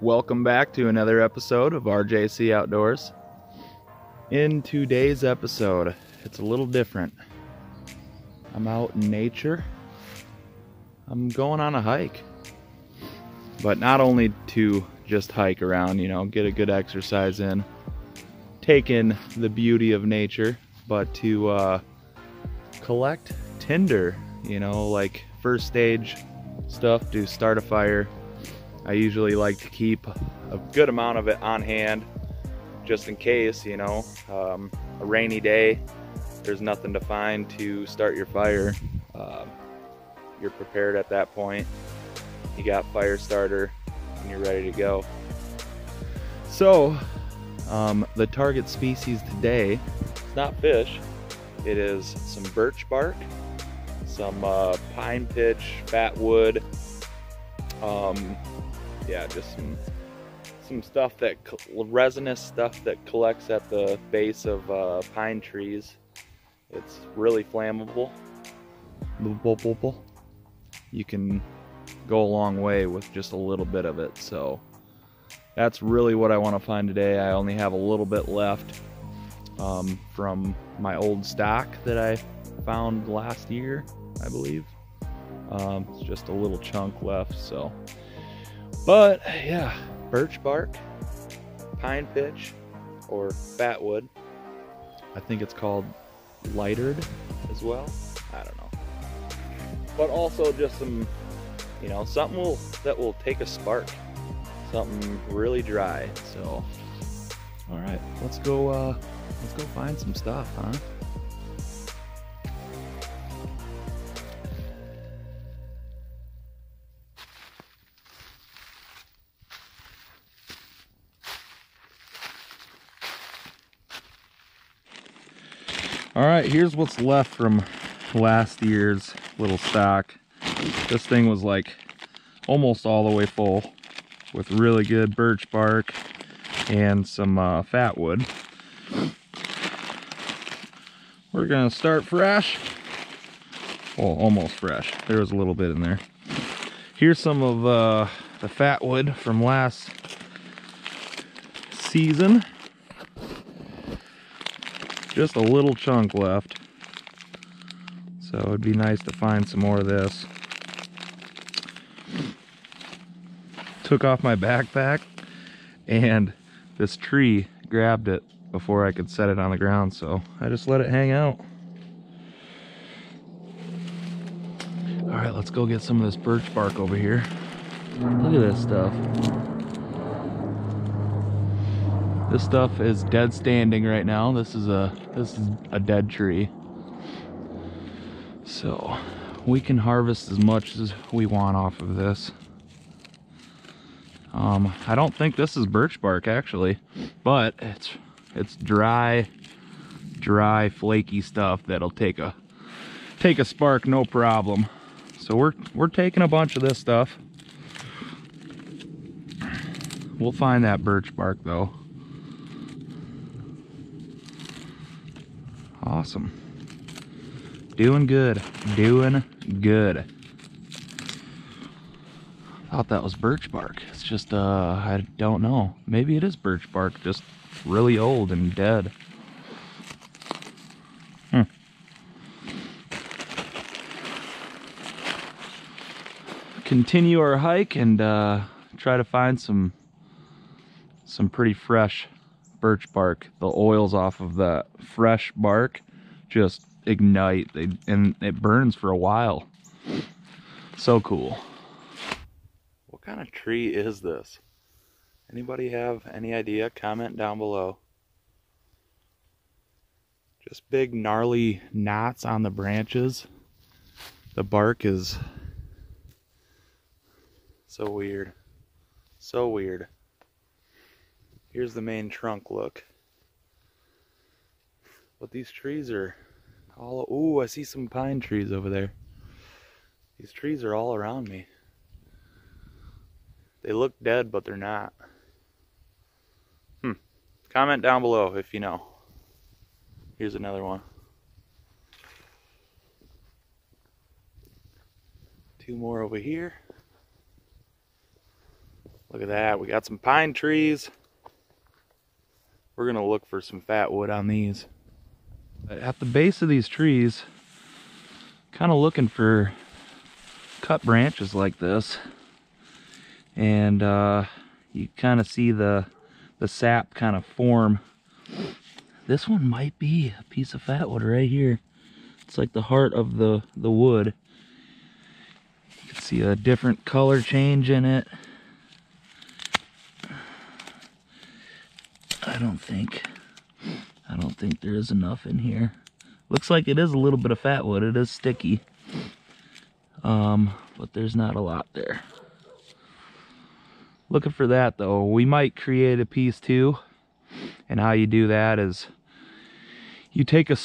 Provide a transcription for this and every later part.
Welcome back to another episode of RJC Outdoors. In today's episode, it's a little different. I'm out in nature. I'm going on a hike. But not only to just hike around, get a good exercise in, take in the beauty of nature, but to collect tinder, like first stage stuff to start a fire. I usually like to keep a good amount of it on hand just in case, a rainy day, there's nothing to find to start your fire. You're prepared at that point. You got fire starter and you're ready to go. So, the target species today, it's not fish, it is some birch bark, some pine pitch, fatwood, just some stuff that resinous stuff that collects at the base of pine trees. It's really flammable. You can go a long way with just a little bit of it. So that's really what I want to find today. I only have a little bit left from my old stock that I found last year, I believe. It's just a little chunk left. So. But yeah, birch bark, pine pitch, or fatwood. I think it's called lightered as well. I don't know. But also just some, something that will take a spark. Something really dry. So, all right, let's go find some stuff, huh? All right, here's what's left from last year's little stock. This thing was like almost all the way full with really good birch bark and some fatwood. We're gonna start fresh. Well, almost fresh. There was a little bit in there. Here's some of the fatwood from last season. Just a little chunk left, so it'd be nice to find some more of this. Took off my backpack and this tree grabbed it before I could set it on the ground, so I just let it hang out. All right, let's go get some of this birch bark over here. Look at this stuff. This stuff is dead standing right now. This is a dead tree. So we can harvest as much as we want off of this. I don't think this is birch bark actually, but it's dry, flaky stuff that'll take a spark no problem. So we're taking a bunch of this stuff. We'll find that birch bark though. Awesome. Doing good. Doing good. Thought that was birch bark. It's just, I don't know. Maybe it is birch bark, just really old and dead. Continue our hike and try to find some pretty fresh birch bark. The oils off of the fresh bark just ignite, and it burns for a while. So cool. What kind of tree is this? Anybody have any idea? Comment down below. Just big gnarly knots on the branches. The bark is so weird. So weird. Here's the main trunk look. But these trees are all... Ooh, I see some pine trees over there. These trees are all around me. They look dead, but they're not. Comment down below if you know. Here's another one. Two more over here. Look at that, we got some pine trees. We're gonna look for some fatwood on these. At the base of these trees, kind of looking for cut branches like this. And you kind of see the sap kind of form. This one might be a piece of fatwood right here. It's like the heart of the wood. You can see a different color change in it. I don't think there is enough in here. Looks like it is a little bit of fatwood. It is sticky. But there's not a lot there. Looking for that though. We might create a piece too. And how you do that is you take a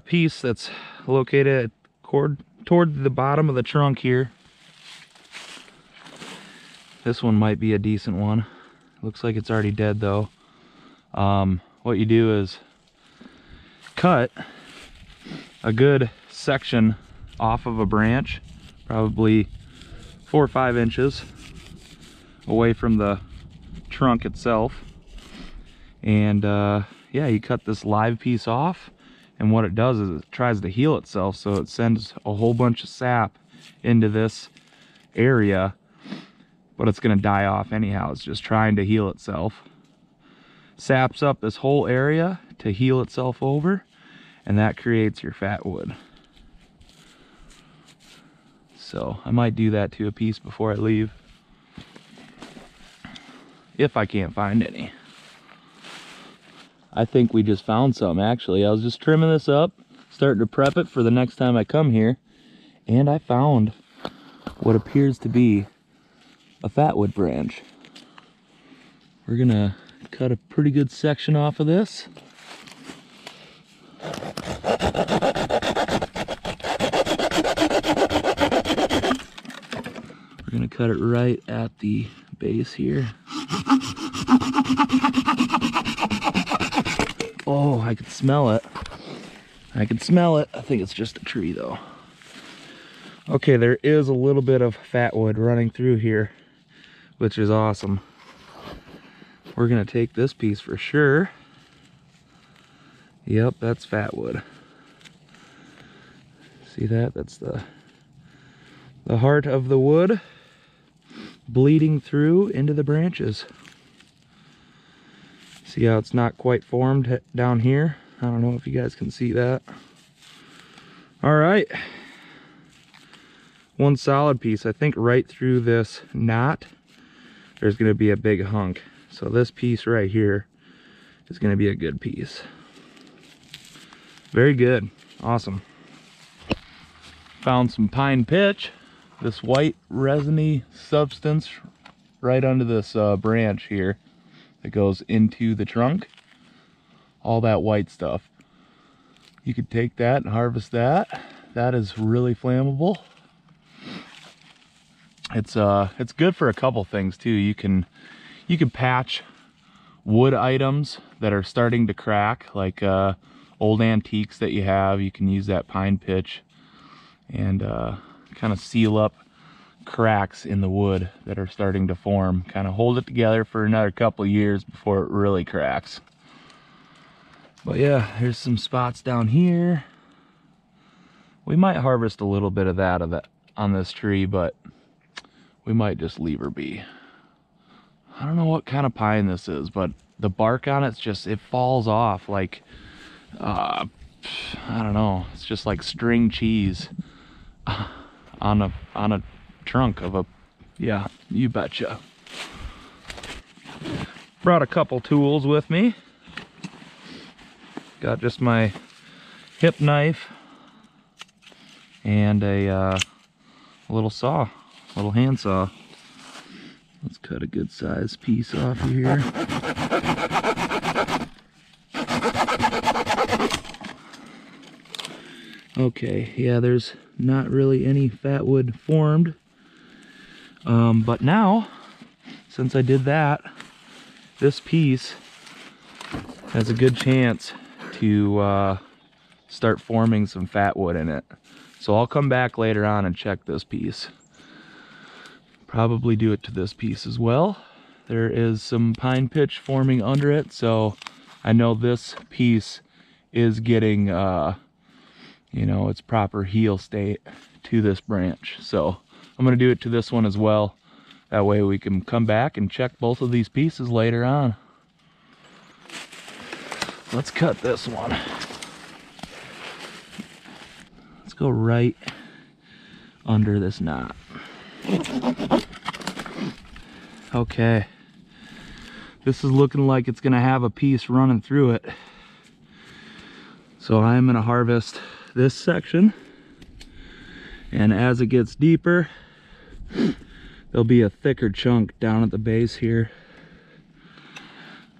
piece that's located toward the bottom of the trunk here. This one might be a decent one. Looks like it's already dead though. What you do is cut a good section off of a branch, probably 4 or 5 inches away from the trunk itself. And yeah, you cut this live piece off, and what it does is it tries to heal itself, so it sends a whole bunch of sap into this area, but it's going to die off anyhow. It's just trying to heal itself. Saps up this whole area to heal itself over, and that creates your fatwood. So I might do that to a piece before I leave, if I can't find any. I think we just found some actually. I was just trimming this up, starting to prep it for the next time I come here, and I found what appears to be a fatwood branch. We're gonna cut a pretty good section off of this. We're gonna cut it right at the base here. Oh, I can smell it. I can smell it. I think it's just a tree though. Okay, there is a little bit of fatwood running through here, which is awesome. We're gonna take this piece for sure. Yep, that's fatwood. See that? That's the heart of the wood bleeding through into the branches. See how it's not quite formed down here? I don't know if you guys can see that. All right. One solid piece. I think right through this knot, there's gonna be a big hunk. So this piece right here is gonna be a good piece. Very good, awesome. Found some pine pitch, this white resiny substance right under this branch here that goes into the trunk. All that white stuff. You could take that and harvest that. That is really flammable. It's good for a couple things too. You can patch wood items that are starting to crack, like old antiques that you have. You can use that pine pitch and kind of seal up cracks in the wood that are starting to form. Kind of hold it together for another couple years before it really cracks. But yeah, here's some spots down here. We might harvest a little bit of that on this tree, but we might just leave her be. I don't know what kind of pine this is, but the bark on it's just, it falls off like, I don't know, it's just like string cheese on a trunk of a, yeah, you betcha. Brought a couple tools with me. Got just my hip knife and a little saw, little hand saw. Let's cut a good sized piece off of here. Okay, yeah, there's not really any fatwood formed. But now, since I did that, this piece has a good chance to start forming some fatwood in it. So I'll come back later on and check this piece. Probably do it to this piece as well. There is some pine pitch forming under it, so I know this piece is getting you know, its proper heel state to this branch. So I'm going to do it to this one as well. That way we can come back and check both of these pieces later on. Let's cut this one. Let's go right under this knot. Okay. This is looking like it's going to have a piece running through it. So I'm going to harvest this section, and as it gets deeper there'll be a thicker chunk down at the base here.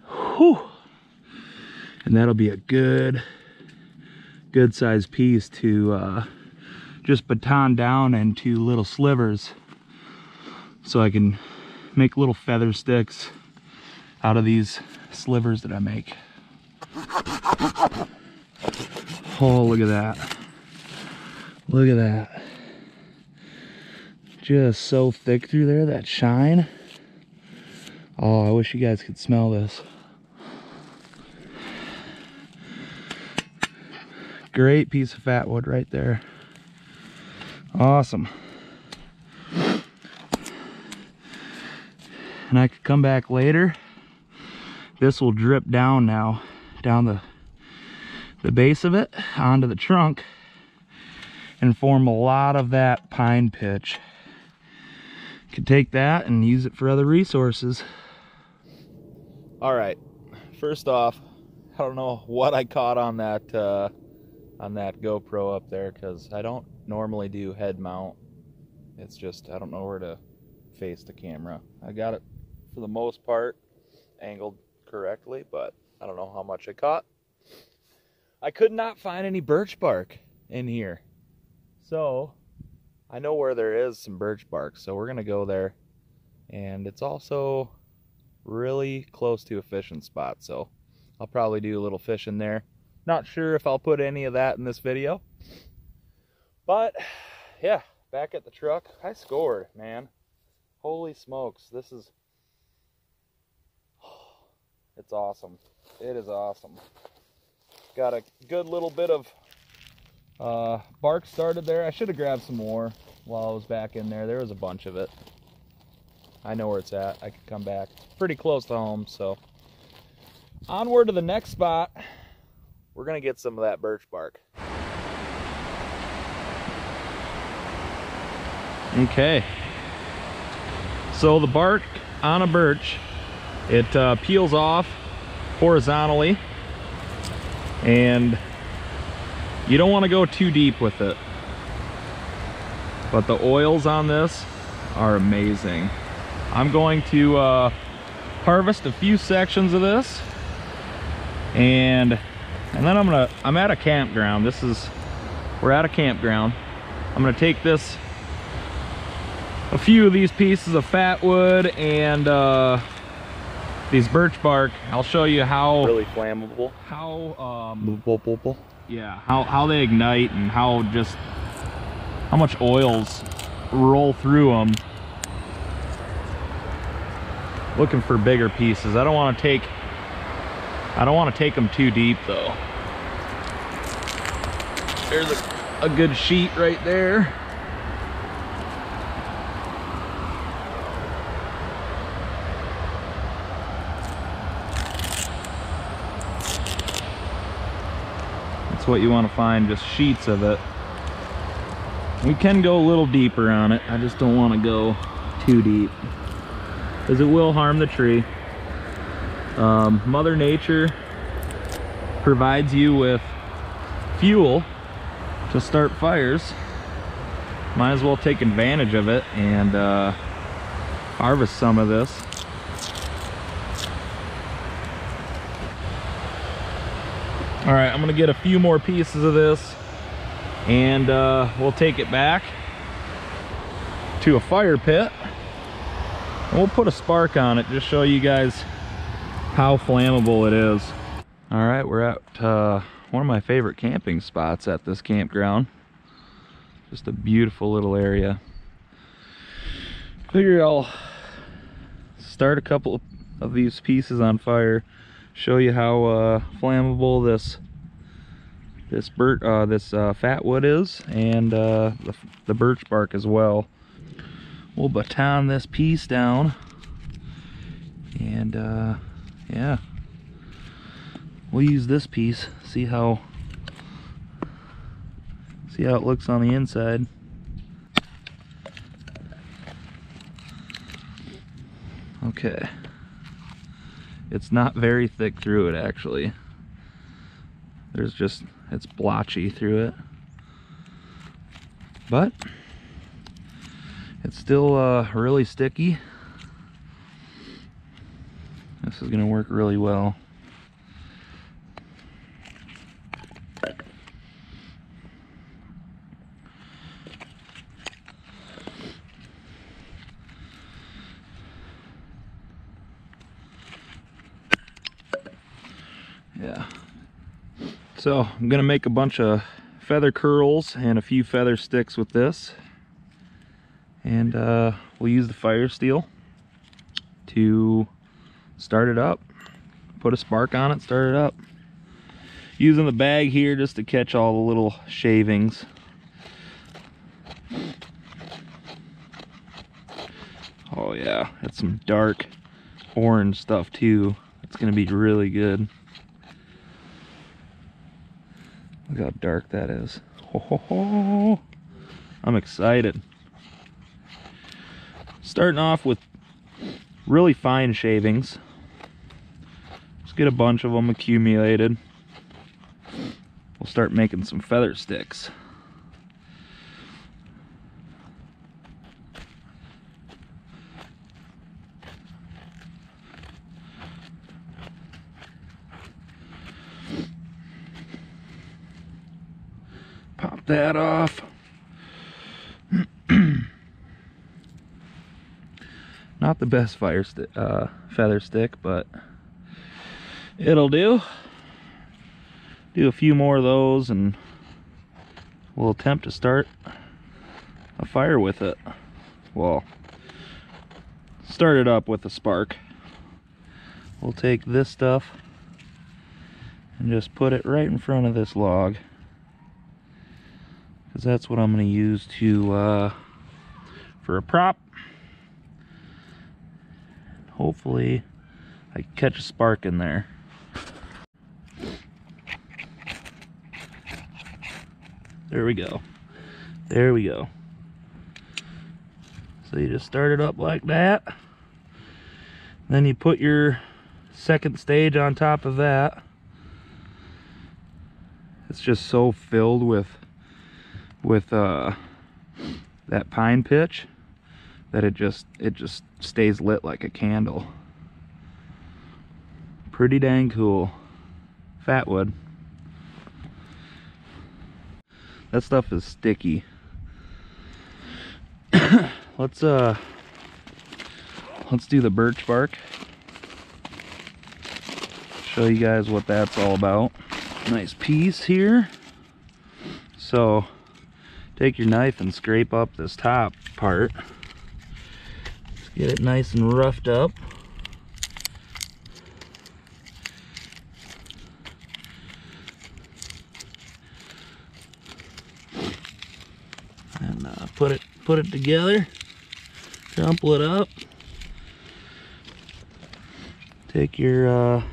Whew. And that'll be a good sized piece to just baton down into little slivers, so I can make little feather sticks out of these slivers that I make. Oh, look at that. Look at that. Just so thick through there, that shine. Oh, I wish you guys could smell this. Great piece of fatwood right there. Awesome. And I could come back later. This will drip down now, down the base of it onto the trunk and form a lot of that pine pitch. Could take that and use it for other resources. All right, first off, I don't know what I caught on that GoPro up there, because I don't normally do head mount. It's just I don't know where to face the camera. I got it for the most part angled correctly, but I don't know how much I caught. I could not find any birch bark in here. So I know where there is some birch bark, so we're gonna go there. And it's also really close to a fishing spot, so I'll probably do a little fishing there. Not sure if I'll put any of that in this video. But yeah, back at the truck, I scored, man. Holy smokes, this is, it's awesome. It is awesome. Got a good little bit of bark started there. I should have grabbed some more while I was back in there. There was a bunch of it. I know where it's at. I can come back. It's pretty close to home, so onward to the next spot. We're gonna get some of that birch bark. Okay. So the bark on a birch, it peels off horizontally, and you don't want to go too deep with it. But the oils on this are amazing. I'm going to harvest a few sections of this, and then I'm at a campground. We're at a campground. I'm gonna take a few of these pieces of fatwood and these birch bark. I'll show you how really flammable, how they ignite and how much oils roll through them. Looking for bigger pieces. I don't want to take them too deep though. There's a good sheet right there. That's what you want to find, just sheets of it. We can go a little deeper on it. I just don't want to go too deep, because it will harm the tree. Mother Nature provides you with fuel to start fires. Might as well take advantage of it and harvest some of this. All right, I'm gonna get a few more pieces of this, and we'll take it back to a fire pit, and we'll put a spark on it, just show you guys how flammable it is. All right, we're at one of my favorite camping spots at this campground. Just a beautiful little area. Figure I'll start a couple of these pieces on fire, show you how flammable this fatwood is, and the birch bark as well. We'll baton this piece down, and yeah, we'll use this piece, see how it looks on the inside. Okay, it's not very thick through it actually. It's blotchy through it, but it's still really sticky. This is gonna work really well. Yeah. So I'm gonna make a bunch of feather curls and a few feather sticks with this, and we'll use the fire steel to start it up. Put a spark on it, start it up. Using the bag here just to catch all the little shavings. Oh yeah, it's some dark orange stuff too. It's gonna be really good. Look how dark that is. Ho, ho, ho. I'm excited. Starting off with really fine shavings. Just get a bunch of them accumulated. We'll start making some feather sticks. Pop that off. Not the best feather stick, but it'll do. Do a few more of those and we'll attempt to start a fire with it. Well, start it up with a spark. We'll take this stuff and just put it right in front of this log, because that's what I'm going to use to for a prop. Hopefully I can catch a spark in there. There we go. There we go. So you just start it up like that. Then you put your second stage on top of that. It's just so filled with that pine pitch that it just stays lit like a candle. Pretty dang cool. Fatwood. That stuff is sticky. Let's do the birch bark. Show you guys what that's all about. Nice piece here. So take your knife and scrape up this top part. Let's get it nice and roughed up. And put it together. Crumple it up. Take your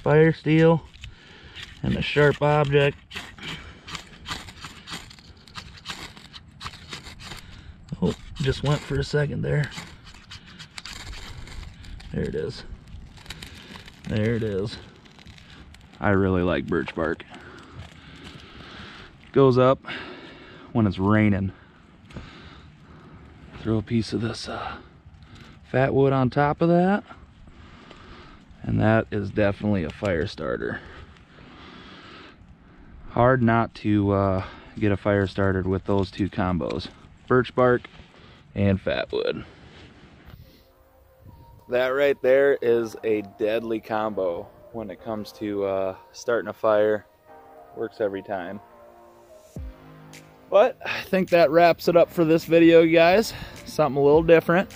fire steel and a sharp object. Oh, just went for a second there. There it is. There it is. I really like birch bark. Goes up when it's raining. Throw a piece of this fatwood on top of that, and that is definitely a fire starter. Hard not to get a fire started with those two combos, birch bark and fatwood. That right there is a deadly combo when it comes to starting a fire. Works every time. But I think that wraps it up for this video, guys. Something a little different,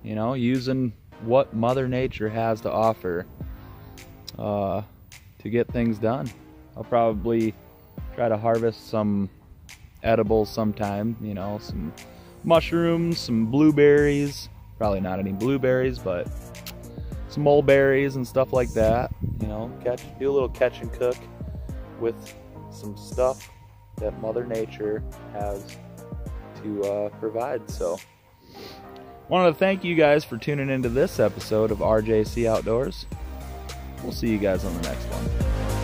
you know, using what Mother Nature has to offer to get things done. I'll probably try to harvest some edibles sometime, you know, some mushrooms, some blueberries, probably not any blueberries, but some mulberries and stuff like that, you know, do a little catch and cook with some stuff that Mother Nature has to provide. So wanted to thank you guys for tuning into this episode of RJC Outdoors. We'll see you guys on the next one.